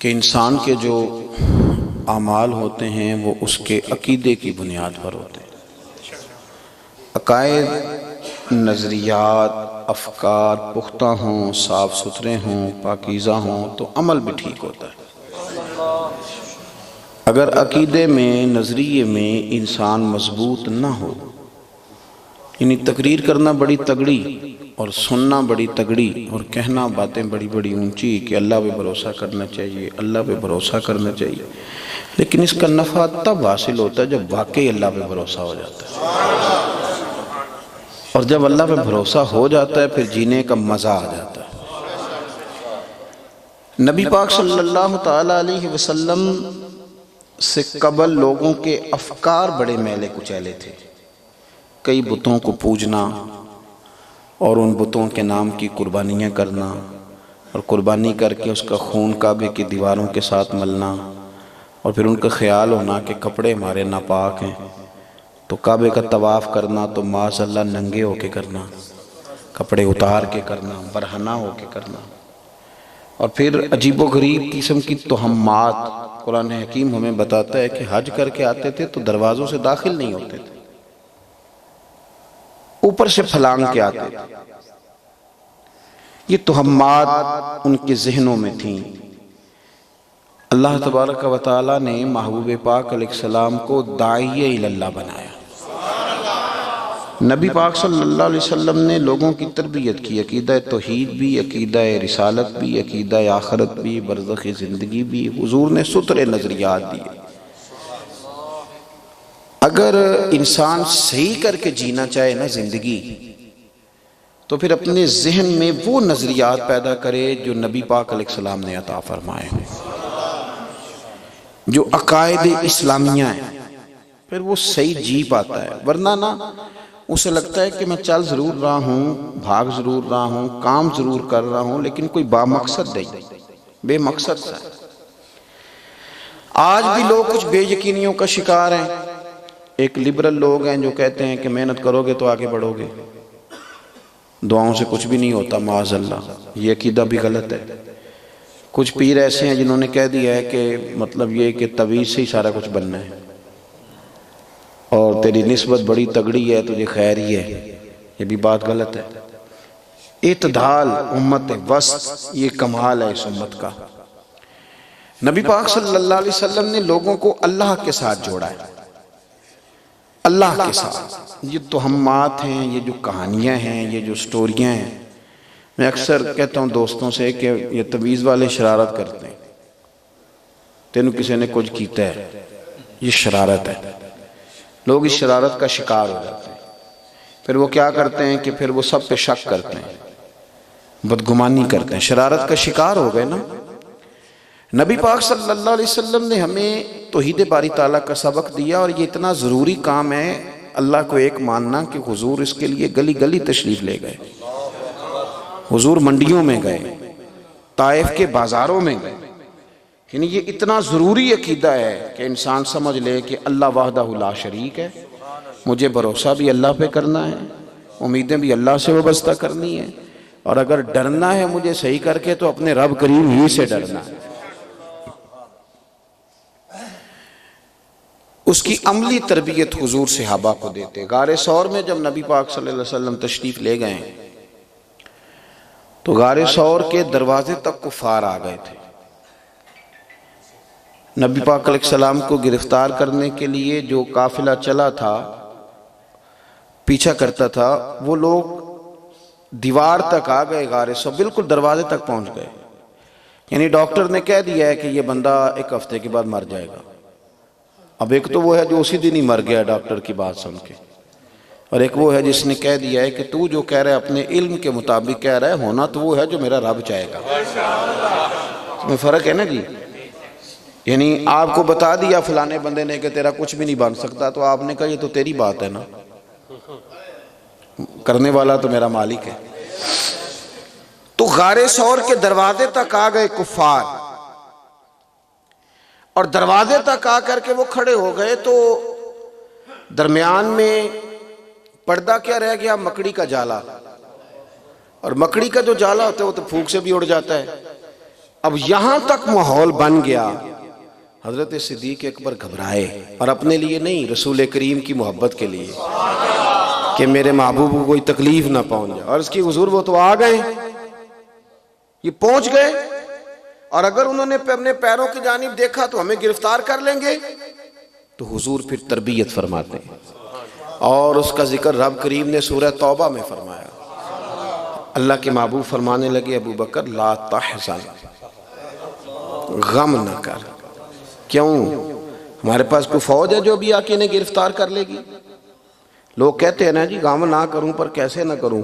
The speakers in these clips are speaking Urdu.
کہ انسان کے جو اعمال ہوتے ہیں وہ اس کے عقیدے کی بنیاد پر ہوتے ہیں۔ عقائد، نظریات، افکار پختہ ہوں، صاف ستھرے ہوں، پاکیزہ ہوں تو عمل بھی ٹھیک ہوتا ہے۔ اگر عقیدے میں، نظریے میں انسان مضبوط نہ ہو، یعنی تقریر کرنا بڑی تگڑی اور سننا بڑی تگڑی اور کہنا باتیں بڑی بڑی اونچی کہ اللہ پہ بھروسہ کرنا چاہیے، اللہ پہ بھروسہ کرنا چاہیے، لیکن اس کا نفع تب حاصل ہوتا ہے جب واقعی اللہ پہ بھروسہ ہو جاتا ہے، اور جب اللہ پہ بھروسہ ہو جاتا ہے پھر جینے کا مزہ آ جاتا ہے۔ نبی پاک صلی اللہ تعالیٰ علیہ وسلم سے قبل لوگوں کے افکار بڑے میلے کچیلے تھے۔ کئی بتوں کو پوجنا اور ان بتوں کے نام کی قربانیاں کرنا، اور قربانی کر کے اس کا خون کعبے کی دیواروں کے ساتھ ملنا، اور پھر ان کا خیال ہونا کہ کپڑے ہمارے ناپاک ہیں تو کعبے کا طواف کرنا تو معاذ اللہ ننگے ہو کے کرنا، کپڑے اتار کے کرنا، برہنہ ہو کے کرنا، اور پھر عجیب و غریب قسم کی توہمات۔ قرآن حکیم ہمیں بتاتا ہے کہ حج کر کے آتے تھے تو دروازوں سے داخل نہیں ہوتے تھے، اوپر سے پھلانگ کے آتے تھے۔ یہ توہمات ان کے ذہنوں میں تھیں۔ اللہ تبارک و تعالیٰ نے محبوب پاک علیہ السلام کو داعی اللہ بنایا۔ نبی پاک صلی اللہ علیہ وسلم نے لوگوں کی تربیت کی، عقیدہ توحید بھی، عقیدہ رسالت بھی، عقیدہ آخرت بھی، برزخ زندگی بھی۔ حضور نے سترے نظریات دیے۔ اگر انسان صحیح کر کے جینا چاہے نا زندگی، تو پھر اپنے ذہن میں وہ نظریات پیدا کرے جو نبی پاک علیہ السلام نے عطا فرمائے ہیں، جو عقائد اسلامیہ ہیں، پھر وہ صحیح جی پاتا ہے۔ ورنہ نا اسے لگتا ہے کہ میں چل ضرور رہا ہوں، بھاگ ضرور رہا ہوں، کام ضرور کر رہا ہوں، لیکن کوئی با مقصد نہیں، بے مقصد سا ہے۔ آج بھی لوگ کچھ بے یقینیوں کا شکار ہیں۔ ایک لبرل لوگ ہیں جو کہتے ہیں کہ محنت کرو گے تو آگے بڑھو گے، دعاؤں سے کچھ بھی نہیں ہوتا، معاذ اللہ۔ یہ عقیدہ بھی غلط ہے۔ کچھ پیر ایسے ہیں جنہوں نے کہہ دیا ہے کہ مطلب یہ کہ تعویذ سے ہی سارا کچھ بننا ہے، اور تیری نسبت بڑی تگڑی ہے، تجھے خیر ہی ہے۔ یہ بھی بات غلط ہے۔ اعتدال، امت وسط، یہ کمال ہے اس امت کا۔ نبی پاک صلی اللہ علیہ وسلم نے لوگوں کو اللہ کے ساتھ جوڑا ہے، اللہ کے ساتھ۔ یہ توہمات ہیں، یہ جو کہانیاں ہیں، یہ جو سٹوریاں ہیں، میں اکثر کہتا ہوں دوستوں سے کہ یہ تعویذ والے شرارت کرتے ہیں۔ تینوں کسی نے کچھ کیتا ہے، یہ شرارت ہے۔ لوگ اس شرارت کا شکار ہو جاتے ہیں، پھر وہ کیا کرتے ہیں کہ پھر وہ سب پہ شک کرتے ہیں، بدگمانی کرتے ہیں، شرارت کا شکار ہو گئے نا۔ نبی پاک صلی اللہ علیہ وسلم نے ہمیں توحید باری تعالیٰ کا سبق دیا، اور یہ اتنا ضروری کام ہے اللہ کو ایک ماننا کہ حضور اس کے لیے گلی گلی تشریف لے گئے، حضور منڈیوں میں گئے، طائف کے بازاروں میں گئے۔ یعنی یہ اتنا ضروری عقیدہ ہے کہ انسان سمجھ لے کہ اللہ وحدہ لا شریک ہے، مجھے بھروسہ بھی اللہ پہ کرنا ہے، امیدیں بھی اللہ سے وابستہ کرنی ہے، اور اگر ڈرنا ہے مجھے صحیح کر کے تو اپنے رب کریم ہی سے ڈرنا ہے۔ اس کی عملی تربیت حضور صحابہ کو دیتے۔ غار ثور میں جب نبی پاک صلی اللہ علیہ وسلم تشریف لے گئے تو غار ثور کے دروازے تک کفار آ گئے تھے۔ نبی پاک علیہ السلام کو گرفتار کرنے کے لیے جو قافلہ چلا تھا، پیچھا کرتا تھا، وہ لوگ دیوار تک آ گئے، غار ثور بالکل دروازے تک پہنچ گئے۔ یعنی ڈاکٹر نے کہہ دیا ہے کہ یہ بندہ ایک ہفتے کے بعد مر جائے گا۔ اب ایک تو وہ ہے جو اسی دن ہی مر گیا ڈاکٹر کی بات سن کے، اور ایک وہ ہے جس نے کہہ دیا ہے کہ تو جو کہہ رہا ہے اپنے علم کے مطابق کہہ رہا ہے، ہونا تو وہ ہے جو میرا رب چاہے گا۔ اس میں فرق ہے نا جی۔ یعنی آپ کو بتا دیا فلانے بندے نے کہ تیرا کچھ بھی نہیں بن سکتا، تو آپ نے کہا یہ تو تیری بات ہے نا، کرنے والا تو میرا مالک ہے۔ تو غار ثور کے دروازے تک آ گئے کفار، اور دروازے تک آ کر کے وہ کھڑے ہو گئے، تو درمیان میں پردہ کیا رہ گیا؟ مکڑی کا جالا، اور مکڑی کا جو جالا ہوتا ہے وہ تو پھونک سے بھی اڑ جاتا ہے، اب یہاں تک ماحول بن گیا، حضرت صدیق اکبر گھبرائے، اور اپنے لیے نہیں، رسول کریم کی محبت کے لیے کہ میرے محبوب کو کوئی تکلیف نہ پہنچ جائے۔ اور اس کی حضور وہ تو آ گئے، یہ پہنچ گئے، اور اگر انہوں نے اپنے پیروں کی جانب دیکھا تو ہمیں گرفتار کر لیں گے، تو حضور پھر تربیت فرماتے ہیں، اور اس کا ذکر رب کریم نے سورہ توبہ میں فرمایا۔ اللہ کے محبوب فرمانے لگے ابو بکر لا تحزن، غم نہ کر۔ کیوں؟ ہمارے پاس کوئی فوج ہے جو بھی آ کے انہیں گرفتار کر لے گی؟ لوگ کہتے ہیں نا جی غم نہ کروں پر کیسے نہ کروں،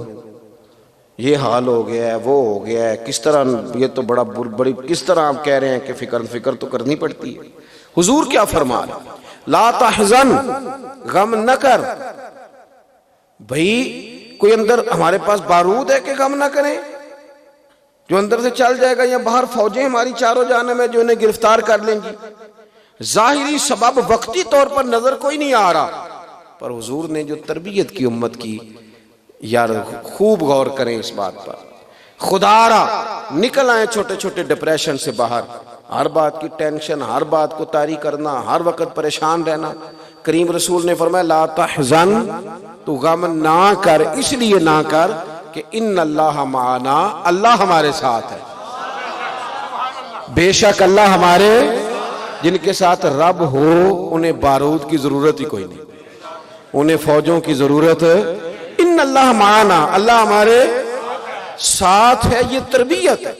یہ حال ہو گیا ہے، وہ ہو گیا ہے، کس طرح، یہ تو بڑی کس طرح آپ کہہ رہے ہیں کہ فکر تو کرنی پڑتی ہے۔ حضور کیا فرما رہے؟ لا تحزن، غم نہ کر۔ بھئی کوئی اندر ہمارے پاس بارود ہے کہ غم نہ کریں، جو اندر سے چل جائے گا، یا باہر فوجیں ہماری چاروں جانب ہیں جو انہیں گرفتار کر لیں گی؟ ظاہری سبب وقتی طور پر نظر کوئی نہیں آ رہا، پر حضور نے جو تربیت کی امت کی، یار خوب غور کریں اس بات پر۔ خدا را نکل آئیں چھوٹے چھوٹے ڈپریشن سے باہر، ہر بات کی ٹینشن، ہر بات کو طاری کرنا، ہر وقت پریشان رہنا۔ کریم رسول نے فرمایا لا تحزن، تو غم نہ کر، اس لیے نہ کر کہ ان اللہ معنا، اللہ ہمارے ساتھ ہے۔ بے شک اللہ ہمارے، جن کے ساتھ رب ہو انہیں بارود کی ضرورت ہی کوئی نہیں، انہیں فوجوں کی ضرورت ہے۔ ان اللہ معنا، اللہ ہمارے ساتھ ہے، یہ تربیت ہے۔